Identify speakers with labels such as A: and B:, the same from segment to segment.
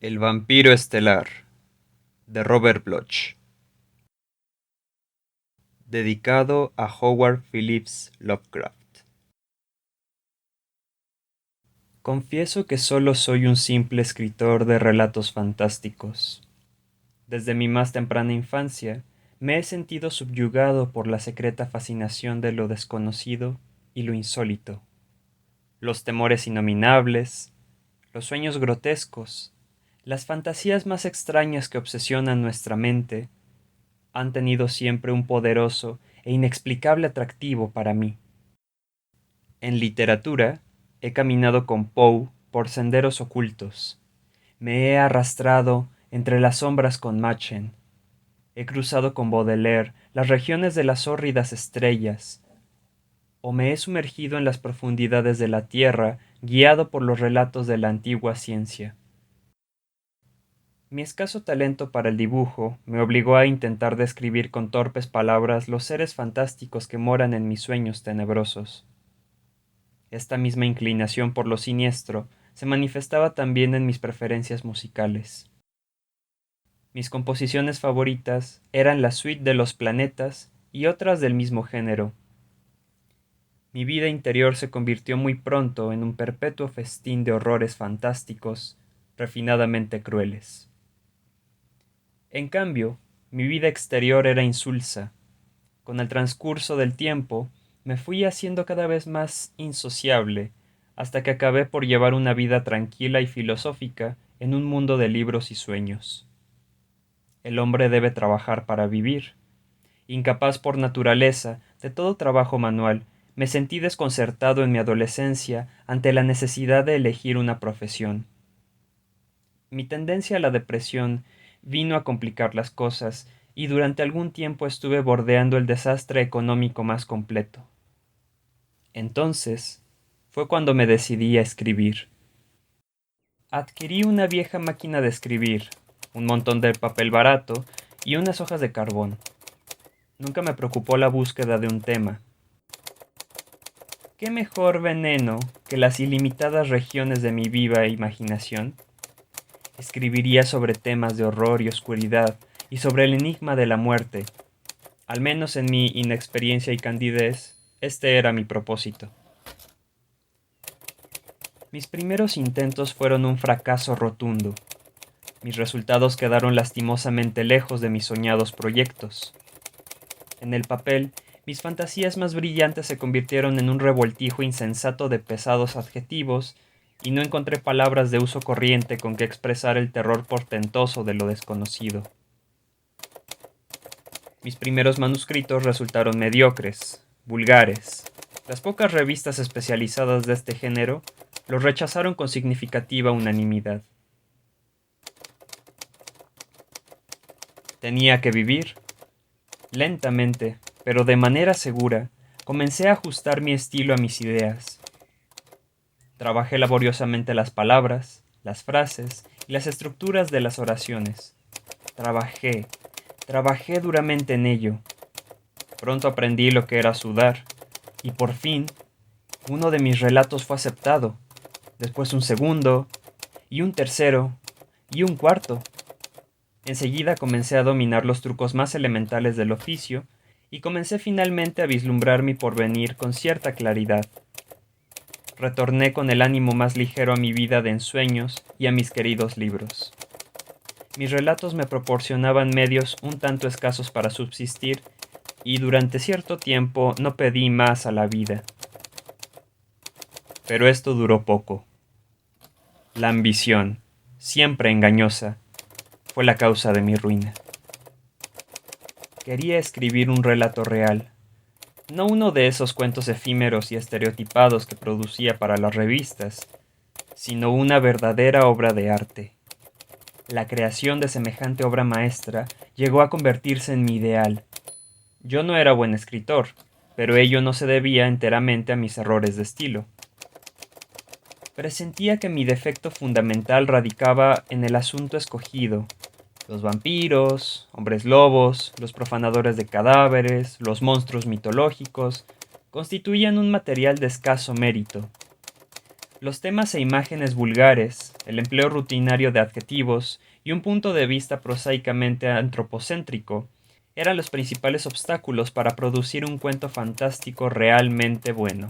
A: El vampiro estelar, de Robert Bloch. Dedicado a Howard Phillips Lovecraft. Confieso que solo soy un simple escritor de relatos fantásticos. Desde mi más temprana infancia, me he sentido subyugado por la secreta fascinación de lo desconocido y lo insólito. Los temores innominables, los sueños grotescos, las fantasías más extrañas que obsesionan nuestra mente, han tenido siempre un poderoso e inexplicable atractivo para mí. En literatura, he caminado con Poe por senderos ocultos, me he arrastrado entre las sombras con Machen, he cruzado con Baudelaire las regiones de las hórridas estrellas, o me he sumergido en las profundidades de la tierra guiado por los relatos de la antigua ciencia. Mi escaso talento para el dibujo me obligó a intentar describir con torpes palabras los seres fantásticos que moran en mis sueños tenebrosos. Esta misma inclinación por lo siniestro se manifestaba también en mis preferencias musicales. Mis composiciones favoritas eran la suite de los planetas y otras del mismo género. Mi vida interior se convirtió muy pronto en un perpetuo festín de horrores fantásticos, refinadamente crueles. En cambio, mi vida exterior era insulsa. Con el transcurso del tiempo, me fui haciendo cada vez más insociable, hasta que acabé por llevar una vida tranquila y filosófica en un mundo de libros y sueños. El hombre debe trabajar para vivir. Incapaz por naturaleza de todo trabajo manual, me sentí desconcertado en mi adolescencia ante la necesidad de elegir una profesión. Mi tendencia a la depresión vino a complicar las cosas y durante algún tiempo estuve bordeando el desastre económico más completo. Entonces, fue cuando me decidí a escribir. Adquirí una vieja máquina de escribir, un montón de papel barato y unas hojas de carbón. Nunca me preocupó la búsqueda de un tema. ¿Qué mejor veneno que las ilimitadas regiones de mi viva imaginación? Escribiría sobre temas de horror y oscuridad y sobre el enigma de la muerte. Al menos en mi inexperiencia y candidez, este era mi propósito. Mis primeros intentos fueron un fracaso rotundo. Mis resultados quedaron lastimosamente lejos de mis soñados proyectos. En el papel, mis fantasías más brillantes se convirtieron en un revoltijo insensato de pesados adjetivos, y no encontré palabras de uso corriente con que expresar el terror portentoso de lo desconocido. Mis primeros manuscritos resultaron mediocres, vulgares. Las pocas revistas especializadas de este género los rechazaron con significativa unanimidad. Tenía que vivir. Lentamente, pero de manera segura, comencé a ajustar mi estilo a mis ideas. Trabajé laboriosamente las palabras, las frases y las estructuras de las oraciones. Trabajé duramente en ello. Pronto aprendí lo que era sudar, y por fin, uno de mis relatos fue aceptado, después un segundo, y un tercero, y un cuarto. Enseguida comencé a dominar los trucos más elementales del oficio, y comencé finalmente a vislumbrar mi porvenir con cierta claridad. Retorné con el ánimo más ligero a mi vida de ensueños y a mis queridos libros. Mis relatos me proporcionaban medios un tanto escasos para subsistir, y durante cierto tiempo no pedí más a la vida. Pero esto duró poco. La ambición, siempre engañosa, fue la causa de mi ruina. Quería escribir un relato real, no uno de esos cuentos efímeros y estereotipados que producía para las revistas, sino una verdadera obra de arte. La creación de semejante obra maestra llegó a convertirse en mi ideal. Yo no era buen escritor, pero ello no se debía enteramente a mis errores de estilo. Presentía que mi defecto fundamental radicaba en el asunto escogido. Los vampiros, hombres lobos, los profanadores de cadáveres, los monstruos mitológicos, constituían un material de escaso mérito. Los temas e imágenes vulgares, el empleo rutinario de adjetivos y un punto de vista prosaicamente antropocéntrico eran los principales obstáculos para producir un cuento fantástico realmente bueno.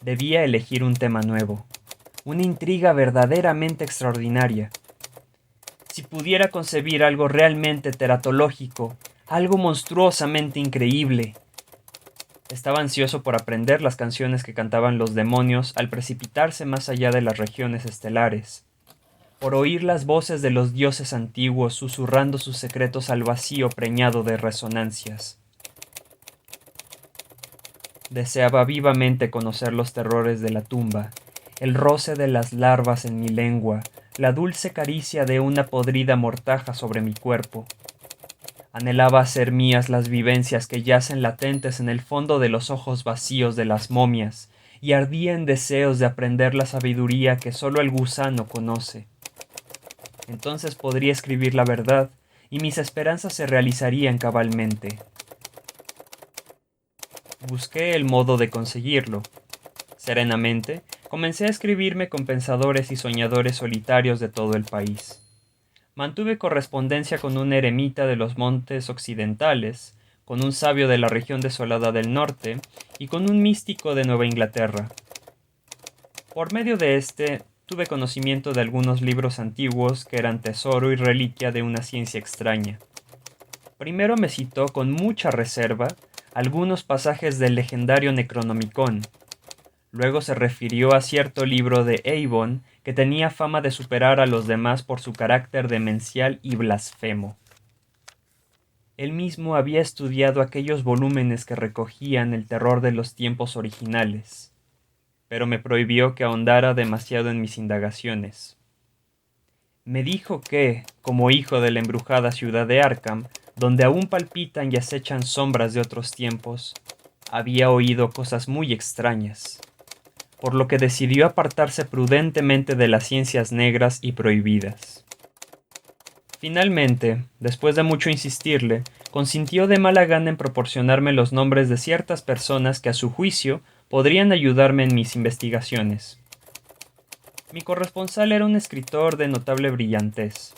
A: Debía elegir un tema nuevo, una intriga verdaderamente extraordinaria. Si pudiera concebir algo realmente teratológico, algo monstruosamente increíble. Estaba ansioso por aprender las canciones que cantaban los demonios al precipitarse más allá de las regiones estelares, por oír las voces de los dioses antiguos susurrando sus secretos al vacío preñado de resonancias. Deseaba vivamente conocer los terrores de la tumba, el roce de las larvas en mi lengua, la dulce caricia de una podrida mortaja sobre mi cuerpo. Anhelaba hacer mías las vivencias que yacen latentes en el fondo de los ojos vacíos de las momias, y ardía en deseos de aprender la sabiduría que sólo el gusano conoce. Entonces podría escribir la verdad, y mis esperanzas se realizarían cabalmente. Busqué el modo de conseguirlo. Serenamente, comencé a escribirme con pensadores y soñadores solitarios de todo el país. Mantuve correspondencia con un eremita de los montes occidentales, con un sabio de la región desolada del norte y con un místico de Nueva Inglaterra. Por medio de este, tuve conocimiento de algunos libros antiguos que eran tesoro y reliquia de una ciencia extraña. Primero me citó con mucha reserva algunos pasajes del legendario Necronomicon. Luego se refirió a cierto libro de Avon que tenía fama de superar a los demás por su carácter demencial y blasfemo. Él mismo había estudiado aquellos volúmenes que recogían el terror de los tiempos originales, pero me prohibió que ahondara demasiado en mis indagaciones. Me dijo que, como hijo de la embrujada ciudad de Arkham, donde aún palpitan y acechan sombras de otros tiempos, había oído cosas muy extrañas, por lo que decidió apartarse prudentemente de las ciencias negras y prohibidas. Finalmente, después de mucho insistirle, consintió de mala gana en proporcionarme los nombres de ciertas personas que a su juicio podrían ayudarme en mis investigaciones. Mi corresponsal era un escritor de notable brillantez.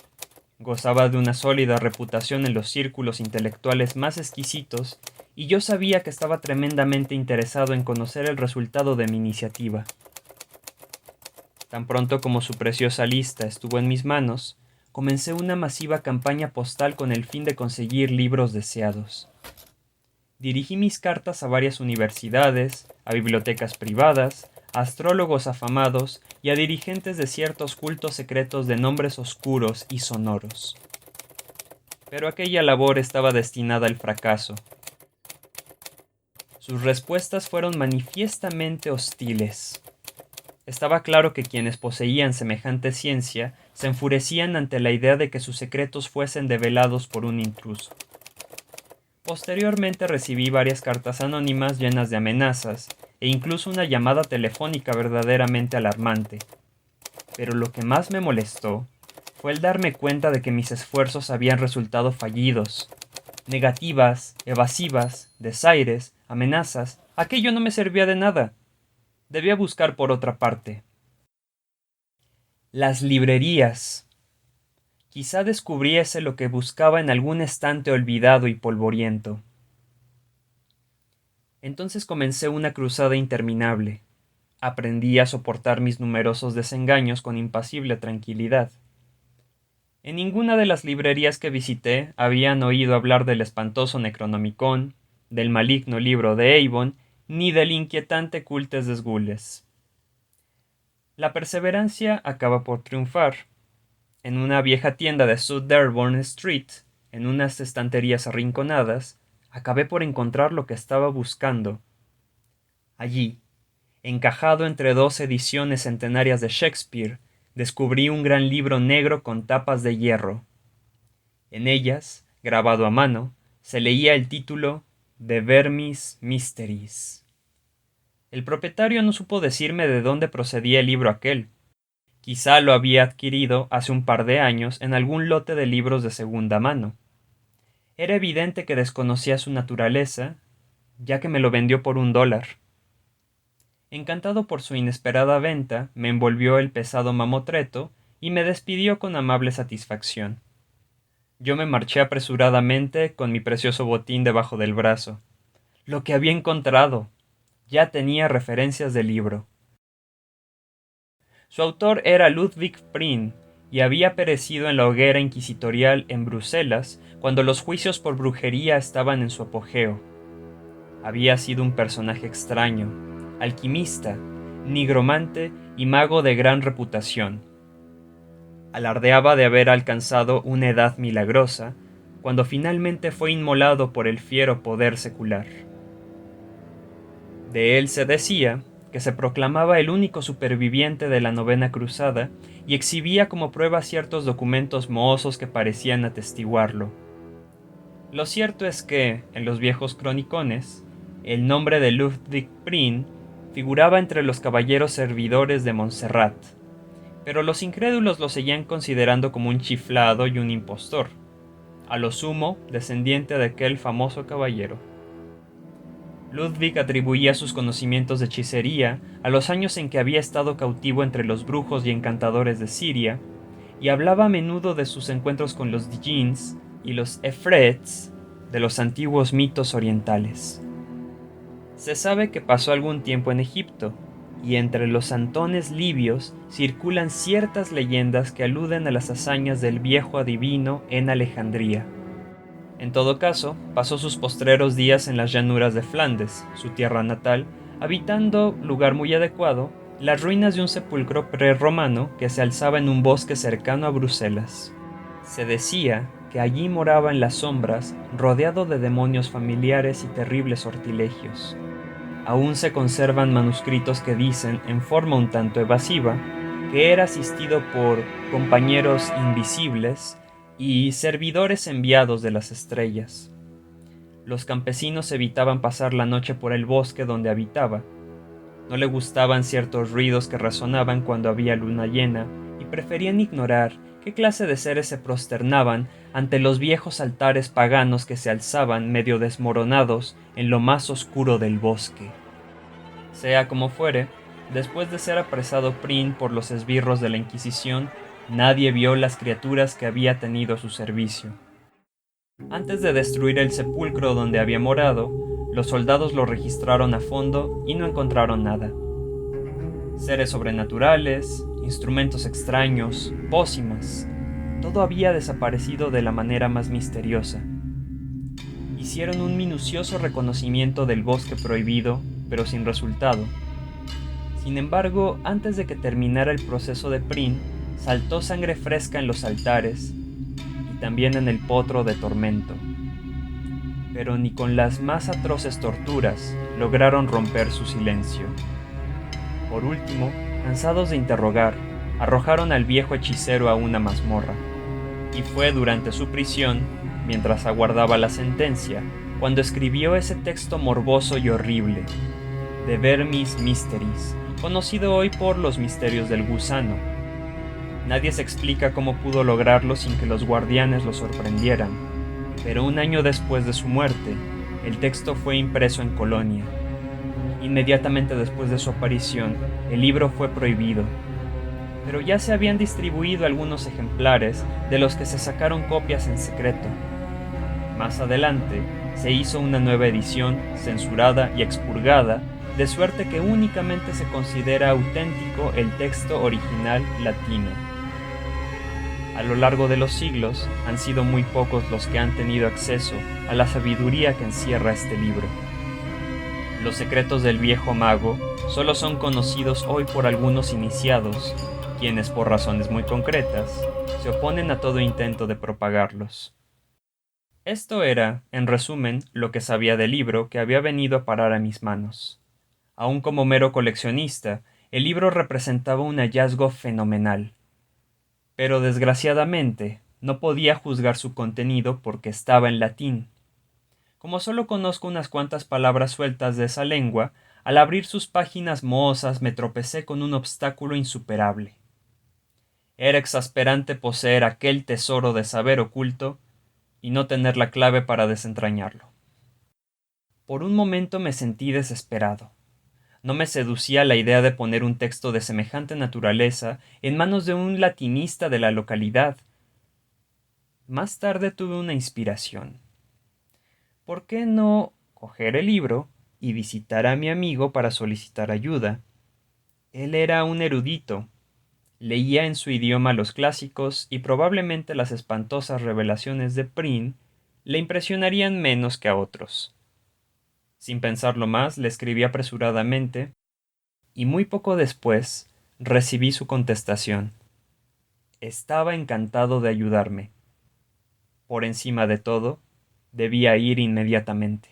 A: Gozaba de una sólida reputación en los círculos intelectuales más exquisitos, y yo sabía que estaba tremendamente interesado en conocer el resultado de mi iniciativa. Tan pronto como su preciosa lista estuvo en mis manos, comencé una masiva campaña postal con el fin de conseguir libros deseados. Dirigí mis cartas a varias universidades, a bibliotecas privadas, a astrólogos afamados y a dirigentes de ciertos cultos secretos de nombres oscuros y sonoros. Pero aquella labor estaba destinada al fracaso. Sus respuestas fueron manifiestamente hostiles. Estaba claro que quienes poseían semejante ciencia se enfurecían ante la idea de que sus secretos fuesen develados por un intruso. Posteriormente recibí varias cartas anónimas llenas de amenazas e incluso una llamada telefónica verdaderamente alarmante. Pero lo que más me molestó fue el darme cuenta de que mis esfuerzos habían resultado fallidos. Negativas, evasivas, desaires, amenazas, aquello no me servía de nada. Debía buscar por otra parte. Las librerías. Quizá descubriese lo que buscaba en algún estante olvidado y polvoriento. Entonces comencé una cruzada interminable. Aprendí a soportar mis numerosos desengaños con impasible tranquilidad. En ninguna de las librerías que visité habían oído hablar del espantoso Necronomicon, del maligno libro de Avon, ni del inquietante Cultes des Gules. La perseverancia acaba por triunfar. En una vieja tienda de South Dearborn Street, en unas estanterías arrinconadas, acabé por encontrar lo que estaba buscando. Allí, encajado entre dos ediciones centenarias de Shakespeare, descubrí un gran libro negro con tapas de hierro. En ellas, grabado a mano, se leía el título de Vermis Mysteries. El propietario no supo decirme de dónde procedía el libro aquel. Quizá lo había adquirido hace un par de años en algún lote de libros de segunda mano. Era evidente que desconocía su naturaleza, ya que me lo vendió por $1. Encantado por su inesperada venta, me envolvió el pesado mamotreto y me despidió con amable satisfacción. Yo me marché apresuradamente con mi precioso botín debajo del brazo. Lo que había encontrado. Ya tenía referencias del libro. Su autor era Ludwig Prien, y había perecido en la hoguera inquisitorial en Bruselas cuando los juicios por brujería estaban en su apogeo. Había sido un personaje extraño, alquimista, nigromante y mago de gran reputación. Alardeaba de haber alcanzado una edad milagrosa, cuando finalmente fue inmolado por el fiero poder secular. De él se decía que se proclamaba el único superviviente de la Novena Cruzada y exhibía como prueba ciertos documentos mohosos que parecían atestiguarlo. Lo cierto es que, en los viejos cronicones, el nombre de Ludwig Prien figuraba entre los caballeros servidores de Montserrat, pero los incrédulos lo seguían considerando como un chiflado y un impostor, a lo sumo descendiente de aquel famoso caballero. Ludwig atribuía sus conocimientos de hechicería a los años en que había estado cautivo entre los brujos y encantadores de Siria, y hablaba a menudo de sus encuentros con los djinns y los efrets de los antiguos mitos orientales. Se sabe que pasó algún tiempo en Egipto, y entre los santones libios circulan ciertas leyendas que aluden a las hazañas del viejo adivino en Alejandría. En todo caso, pasó sus postreros días en las llanuras de Flandes, su tierra natal, habitando, lugar muy adecuado, las ruinas de un sepulcro prerromano que se alzaba en un bosque cercano a Bruselas. Se decía que allí moraba en las sombras, rodeado de demonios familiares y terribles sortilegios. Aún se conservan manuscritos que dicen, en forma un tanto evasiva, que era asistido por compañeros invisibles y servidores enviados de las estrellas. Los campesinos evitaban pasar la noche por el bosque donde habitaba. No le gustaban ciertos ruidos que resonaban cuando había luna llena y preferían ignorar qué clase de seres se prosternaban ante los viejos altares paganos que se alzaban medio desmoronados en lo más oscuro del bosque. Sea como fuere, después de ser apresado Prien por los esbirros de la Inquisición, nadie vio las criaturas que había tenido a su servicio. Antes de destruir el sepulcro donde había morado, los soldados lo registraron a fondo y no encontraron nada. Seres sobrenaturales, instrumentos extraños, pócimas, todo había desaparecido de la manera más misteriosa. Hicieron un minucioso reconocimiento del bosque prohibido, pero sin resultado. Sin embargo, antes de que terminara el proceso de Prien, saltó sangre fresca en los altares y también en el potro de tormento. Pero ni con las más atroces torturas lograron romper su silencio. Por último, cansados de interrogar, arrojaron al viejo hechicero a una mazmorra. Y fue durante su prisión, mientras aguardaba la sentencia, cuando escribió ese texto morboso y horrible, De Vermis Mysteries, conocido hoy por Los Misterios del Gusano. Nadie se explica cómo pudo lograrlo sin que los guardianes lo sorprendieran, pero un año después de su muerte, el texto fue impreso en Colonia. Inmediatamente después de su aparición, el libro fue prohibido, pero ya se habían distribuido algunos ejemplares de los que se sacaron copias en secreto. Más adelante, se hizo una nueva edición, censurada y expurgada, de suerte que únicamente se considera auténtico el texto original latino. A lo largo de los siglos, han sido muy pocos los que han tenido acceso a la sabiduría que encierra este libro. Los secretos del viejo mago solo son conocidos hoy por algunos iniciados, quienes por razones muy concretas, se oponen a todo intento de propagarlos. Esto era, en resumen, lo que sabía del libro que había venido a parar a mis manos. Aun como mero coleccionista, el libro representaba un hallazgo fenomenal. Pero desgraciadamente, no podía juzgar su contenido porque estaba en latín. Como solo conozco unas cuantas palabras sueltas de esa lengua, al abrir sus páginas mohosas me tropecé con un obstáculo insuperable. Era exasperante poseer aquel tesoro de saber oculto y no tener la clave para desentrañarlo. Por un momento me sentí desesperado. No me seducía la idea de poner un texto de semejante naturaleza en manos de un latinista de la localidad. Más tarde tuve una inspiración. ¿Por qué no coger el libro y visitar a mi amigo para solicitar ayuda? Él era un erudito. Leía en su idioma los clásicos y probablemente las espantosas revelaciones de Prin le impresionarían menos que a otros. Sin pensarlo más, le escribí apresuradamente y muy poco después recibí su contestación. Estaba encantado de ayudarme. Por encima de todo, debía ir inmediatamente.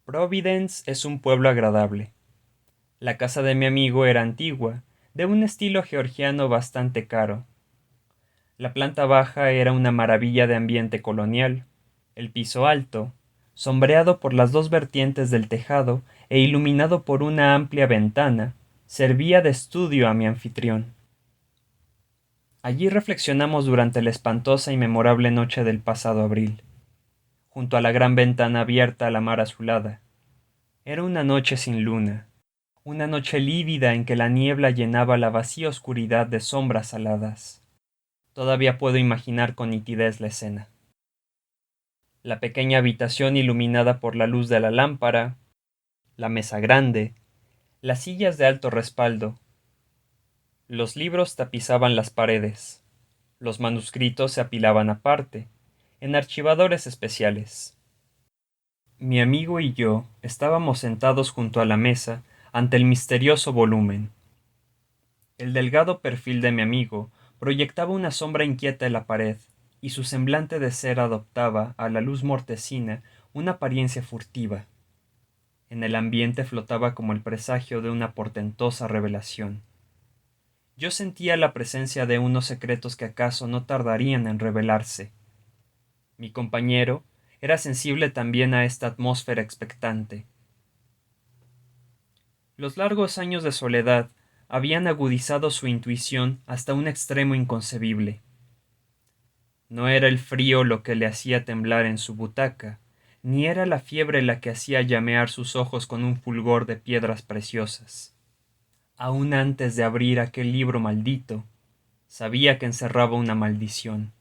A: Providence es un pueblo agradable. La casa de mi amigo era antigua, de un estilo georgiano bastante caro. La planta baja era una maravilla de ambiente colonial. El piso alto, sombreado por las dos vertientes del tejado e iluminado por una amplia ventana, servía de estudio a mi anfitrión. Allí reflexionamos durante la espantosa y memorable noche del pasado abril, junto a la gran ventana abierta a la mar azulada. Era una noche sin luna, una noche lívida en que la niebla llenaba la vacía oscuridad de sombras aladas. Todavía puedo imaginar con nitidez la escena. La pequeña habitación iluminada por la luz de la lámpara, la mesa grande, las sillas de alto respaldo. Los libros tapizaban las paredes. Los manuscritos se apilaban aparte, en archivadores especiales. Mi amigo y yo estábamos sentados junto a la mesa ante el misterioso volumen. El delgado perfil de mi amigo proyectaba una sombra inquieta en la pared, y su semblante de cera adoptaba, a la luz mortecina, una apariencia furtiva. En el ambiente flotaba como el presagio de una portentosa revelación. Yo sentía la presencia de unos secretos que acaso no tardarían en revelarse. Mi compañero era sensible también a esta atmósfera expectante. Los largos años de soledad habían agudizado su intuición hasta un extremo inconcebible. No era el frío lo que le hacía temblar en su butaca, ni era la fiebre la que hacía llamear sus ojos con un fulgor de piedras preciosas. Aún antes de abrir aquel libro maldito, sabía que encerraba una maldición.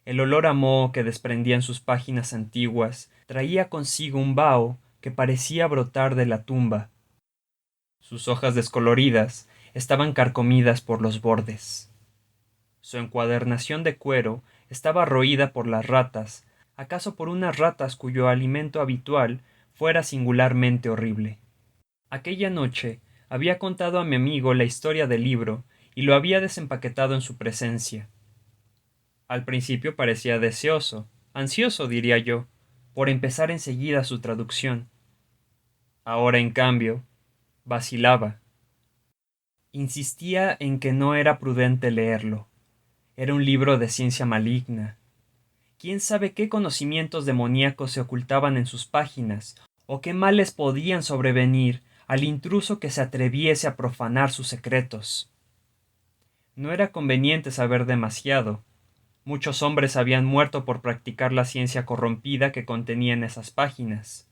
A: El olor a moho que desprendían sus páginas antiguas traía consigo un vaho que parecía brotar de la tumba. Sus hojas descoloridas estaban carcomidas por los bordes. Su encuadernación de cuero estaba roída por las ratas, acaso por unas ratas cuyo alimento habitual fuera singularmente horrible. Aquella noche había contado a mi amigo la historia del libro y lo había desempaquetado en su presencia. Al principio parecía deseoso, ansioso diría yo, por empezar enseguida su traducción. Ahora, en cambio, vacilaba. Insistía en que no era prudente leerlo. Era un libro de ciencia maligna. ¿Quién sabe qué conocimientos demoníacos se ocultaban en sus páginas, o qué males podían sobrevenir al intruso que se atreviese a profanar sus secretos? No era conveniente saber demasiado. Muchos hombres habían muerto por practicar la ciencia corrompida que contenían esas páginas.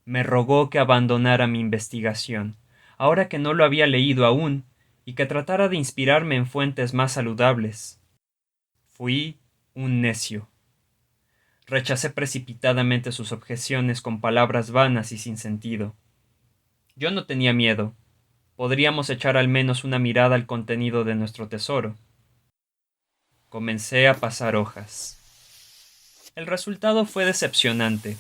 A: Me rogó que abandonara mi investigación, ahora que no lo había leído aún, y que tratara de inspirarme en fuentes más saludables. Fui un necio. Rechacé precipitadamente sus objeciones con palabras vanas y sin sentido. Yo no tenía miedo. Podríamos echar al menos una mirada al contenido de nuestro tesoro. Comencé a pasar hojas. El resultado fue decepcionante.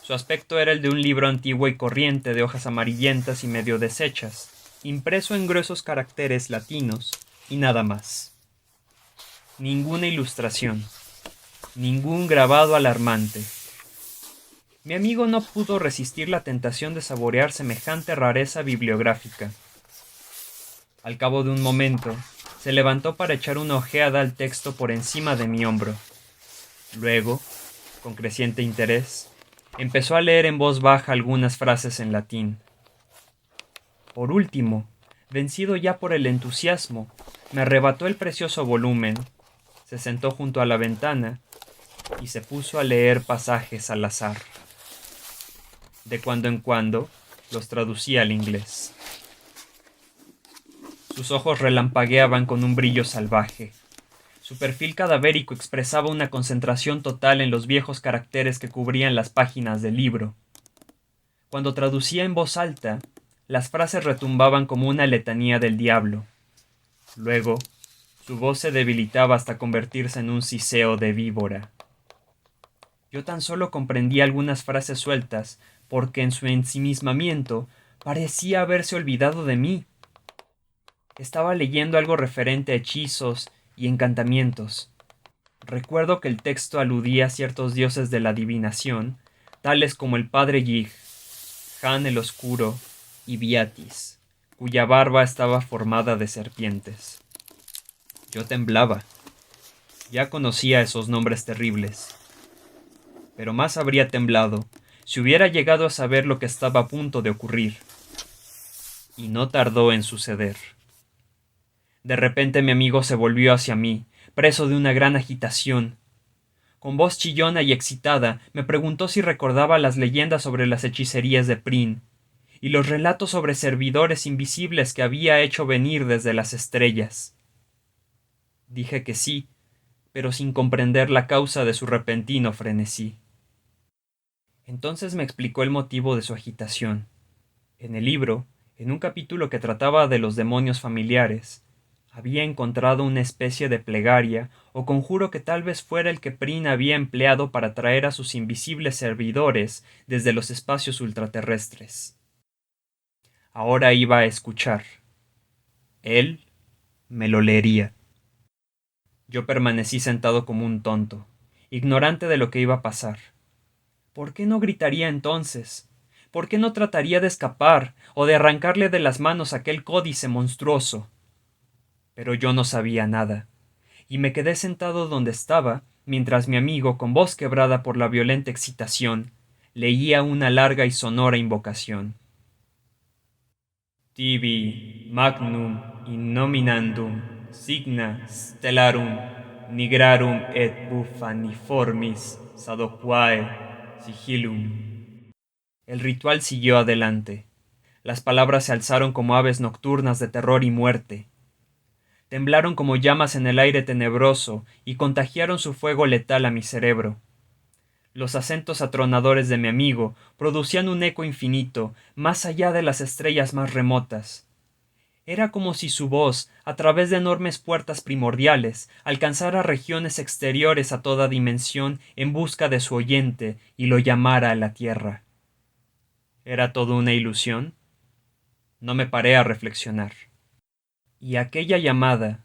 A: Su aspecto era el de un libro antiguo y corriente de hojas amarillentas y medio deshechas, impreso en gruesos caracteres latinos, y nada más. Ninguna ilustración, ningún grabado alarmante. Mi amigo no pudo resistir la tentación de saborear semejante rareza bibliográfica. Al cabo de un momento, se levantó para echar una ojeada al texto por encima de mi hombro. Luego, con creciente interés, empezó a leer en voz baja algunas frases en latín. Por último, vencido ya por el entusiasmo, me arrebató el precioso volumen, se sentó junto a la ventana y se puso a leer pasajes al azar. De cuando en cuando, los traducía al inglés. Sus ojos relampagueaban con un brillo salvaje. Su perfil cadavérico expresaba una concentración total en los viejos caracteres que cubrían las páginas del libro. Cuando traducía en voz alta, las frases retumbaban como una letanía del diablo. Luego, su voz se debilitaba hasta convertirse en un siseo de víbora. Yo tan solo comprendía algunas frases sueltas, porque en su ensimismamiento parecía haberse olvidado de mí. Estaba leyendo algo referente a hechizos y encantamientos. Recuerdo que el texto aludía a ciertos dioses de la adivinación, tales como el padre Yig, Han el Oscuro y Biatis, cuya barba estaba formada de serpientes. Yo temblaba. Ya conocía esos nombres terribles. Pero más habría temblado si hubiera llegado a saber lo que estaba a punto de ocurrir. Y no tardó en suceder. De repente mi amigo se volvió hacia mí, preso de una gran agitación. Con voz chillona y excitada, me preguntó si recordaba las leyendas sobre las hechicerías de Prin, y los relatos sobre servidores invisibles que había hecho venir desde las estrellas. Dije que sí, pero sin comprender la causa de su repentino frenesí. Entonces me explicó el motivo de su agitación. En el libro, en un capítulo que trataba de los demonios familiares, había encontrado una especie de plegaria o conjuro que tal vez fuera el que Prin había empleado para traer a sus invisibles servidores desde los espacios ultraterrestres. Ahora iba a escuchar. Él me lo leería. Yo permanecí sentado como un tonto, ignorante de lo que iba a pasar. ¿Por qué no gritaría entonces? ¿Por qué no trataría de escapar o de arrancarle de las manos aquel códice monstruoso? Pero yo no sabía nada, y me quedé sentado donde estaba, mientras mi amigo, con voz quebrada por la violenta excitación, leía una larga y sonora invocación. Tibi magnum innominandum signa stellarum nigrarum et buffaniformis sadoquae sigillum. El ritual siguió adelante. Las palabras se alzaron como aves nocturnas de terror y muerte. Temblaron como llamas en el aire tenebroso y contagiaron su fuego letal a mi cerebro. Los acentos atronadores de mi amigo producían un eco infinito, más allá de las estrellas más remotas. Era como si su voz, a través de enormes puertas primordiales, alcanzara regiones exteriores a toda dimensión en busca de su oyente y lo llamara a la tierra. ¿Era todo una ilusión? No me paré a reflexionar. Y aquella llamada,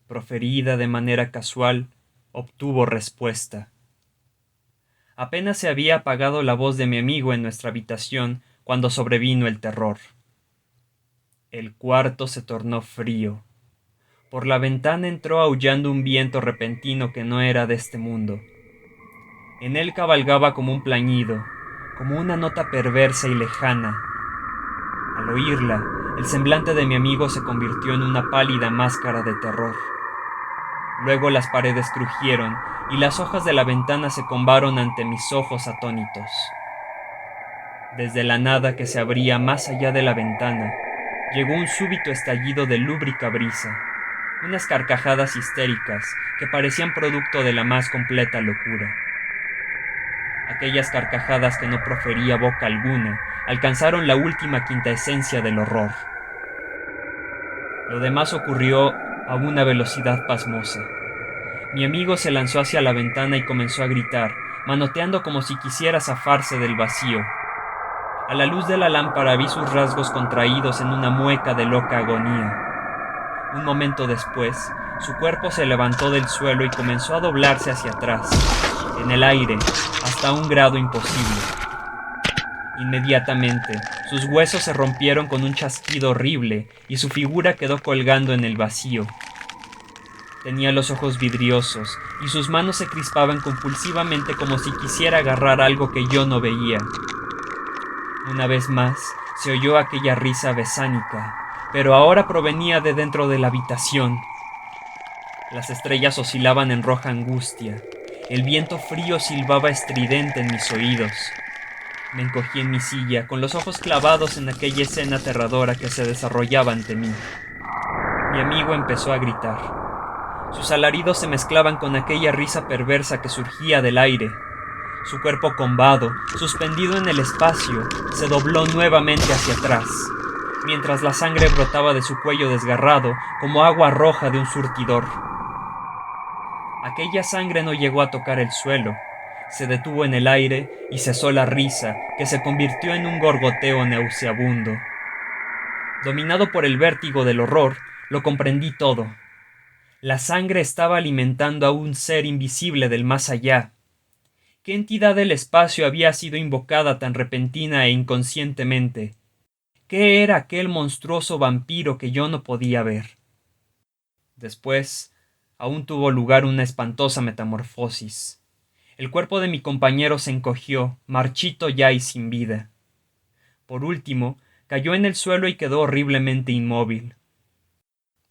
A: proferida de manera casual, obtuvo respuesta. Apenas se había apagado la voz de mi amigo en nuestra habitación cuando sobrevino el terror. El cuarto se tornó frío. Por la ventana entró aullando un viento repentino que no era de este mundo. En él cabalgaba como un plañido, como una nota perversa y lejana. Al oírla, el semblante de mi amigo se convirtió en una pálida máscara de terror. Luego las paredes crujieron y las hojas de la ventana se combaron ante mis ojos atónitos. Desde la nada que se abría más allá de la ventana, llegó un súbito estallido de lúbrica brisa, unas carcajadas histéricas que parecían producto de la más completa locura. Aquellas carcajadas que no profería boca alguna alcanzaron la última quintaesencia del horror. Lo demás ocurrió a una velocidad pasmosa. Mi amigo se lanzó hacia la ventana y comenzó a gritar, manoteando como si quisiera zafarse del vacío. A la luz de la lámpara vi sus rasgos contraídos en una mueca de loca agonía. Un momento después, su cuerpo se levantó del suelo y comenzó a doblarse hacia atrás, en el aire, hasta un grado imposible. Inmediatamente, sus huesos se rompieron con un chasquido horrible y su figura quedó colgando en el vacío. Tenía los ojos vidriosos y sus manos se crispaban compulsivamente como si quisiera agarrar algo que yo no veía. Una vez más, se oyó aquella risa besánica, pero ahora provenía de dentro de la habitación. Las estrellas oscilaban en roja angustia. El viento frío silbaba estridente en mis oídos. Me encogí en mi silla, con los ojos clavados en aquella escena aterradora que se desarrollaba ante mí. Mi amigo empezó a gritar. Sus alaridos se mezclaban con aquella risa perversa que surgía del aire. Su cuerpo combado, suspendido en el espacio, se dobló nuevamente hacia atrás, mientras la sangre brotaba de su cuello desgarrado como agua roja de un surtidor. Aquella sangre no llegó a tocar el suelo, se detuvo en el aire y cesó la risa, que se convirtió en un gorgoteo nauseabundo. Dominado por el vértigo del horror, lo comprendí todo. La sangre estaba alimentando a un ser invisible del más allá. ¿Qué entidad del espacio había sido invocada tan repentina e inconscientemente? ¿Qué era aquel monstruoso vampiro que yo no podía ver? Después, aún tuvo lugar una espantosa metamorfosis. El cuerpo de mi compañero se encogió, marchito ya y sin vida. Por último, cayó en el suelo y quedó horriblemente inmóvil.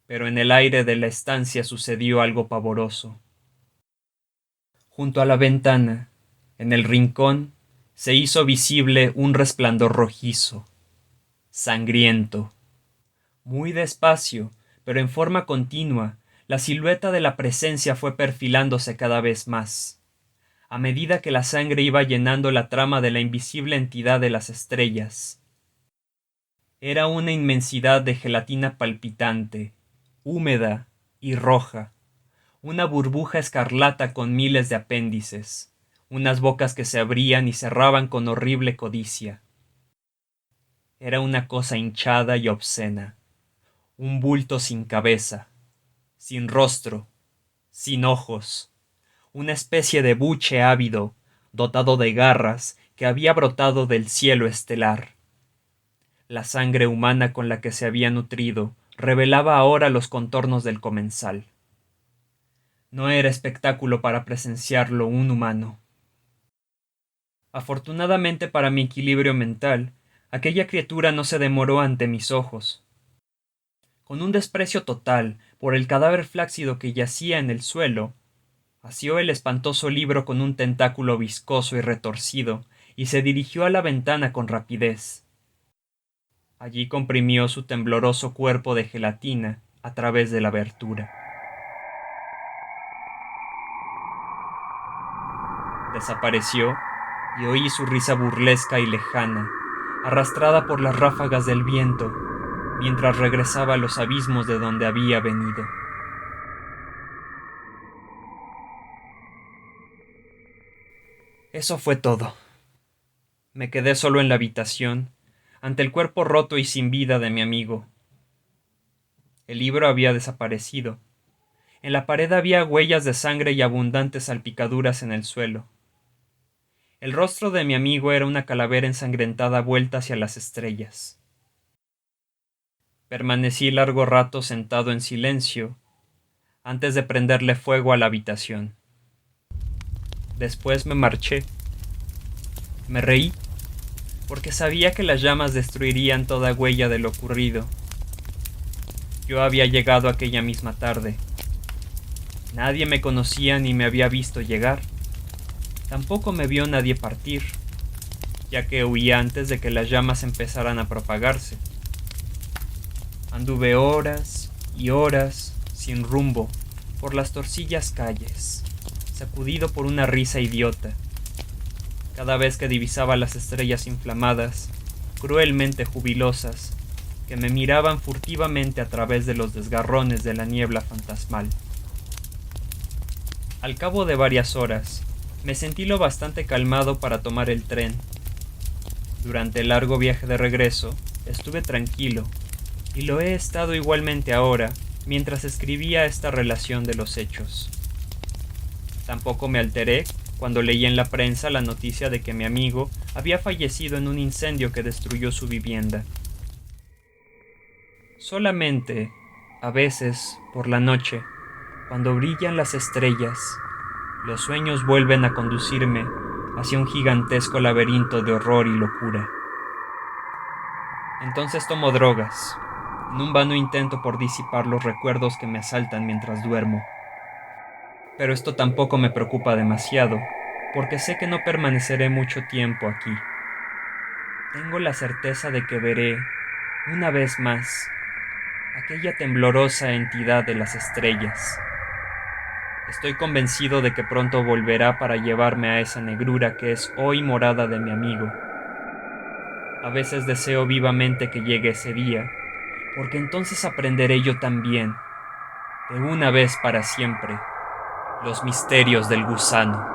A: Pero en el aire de la estancia sucedió algo pavoroso. Junto a la ventana, en el rincón, se hizo visible un resplandor rojizo, sangriento. Muy despacio, pero en forma continua, la silueta de la presencia fue perfilándose cada vez más, a medida que la sangre iba llenando la trama de la invisible entidad de las estrellas. Era una inmensidad de gelatina palpitante, húmeda y roja, una burbuja escarlata con miles de apéndices, unas bocas que se abrían y cerraban con horrible codicia. Era una cosa hinchada y obscena, un bulto sin cabeza, sin rostro, sin ojos, una especie de buche ávido, dotado de garras, que había brotado del cielo estelar. La sangre humana con la que se había nutrido revelaba ahora los contornos del comensal. No era espectáculo para presenciarlo un humano. Afortunadamente para mi equilibrio mental, aquella criatura no se demoró ante mis ojos. Con un desprecio total por el cadáver flácido que yacía en el suelo, asió el espantoso libro con un tentáculo viscoso y retorcido y se dirigió a la ventana con rapidez. Allí comprimió su tembloroso cuerpo de gelatina a través de la abertura. Desapareció y oí su risa burlesca y lejana, arrastrada por las ráfagas del viento, mientras regresaba a los abismos de donde había venido. Eso fue todo. Me quedé solo en la habitación, ante el cuerpo roto y sin vida de mi amigo. El libro había desaparecido. En la pared había huellas de sangre y abundantes salpicaduras en el suelo. El rostro de mi amigo era una calavera ensangrentada vuelta hacia las estrellas. Permanecí largo rato sentado en silencio, antes de prenderle fuego a la habitación. Después me marché. Me reí, porque sabía que las llamas destruirían toda huella de lo ocurrido. Yo había llegado aquella misma tarde. Nadie me conocía ni me había visto llegar. Tampoco me vio nadie partir, ya que huí antes de que las llamas empezaran a propagarse. Anduve horas y horas sin rumbo por las torcillas calles, sacudido por una risa idiota. Cada vez que divisaba las estrellas inflamadas, cruelmente jubilosas, que me miraban furtivamente a través de los desgarrones de la niebla fantasmal. Al cabo de varias horas, me sentí lo bastante calmado para tomar el tren. Durante el largo viaje de regreso, estuve tranquilo, y lo he estado igualmente ahora, mientras escribía esta relación de los hechos. Tampoco me alteré cuando leí en la prensa la noticia de que mi amigo había fallecido en un incendio que destruyó su vivienda. Solamente, a veces, por la noche, cuando brillan las estrellas, los sueños vuelven a conducirme hacia un gigantesco laberinto de horror y locura. Entonces tomo drogas, en un vano intento por disipar los recuerdos que me asaltan mientras duermo. Pero esto tampoco me preocupa demasiado, porque sé que no permaneceré mucho tiempo aquí. Tengo la certeza de que veré, una vez más, aquella temblorosa entidad de las estrellas. Estoy convencido de que pronto volverá para llevarme a esa negrura que es hoy morada de mi amigo. A veces deseo vivamente que llegue ese día, porque entonces aprenderé yo también, de una vez para siempre, los misterios del gusano.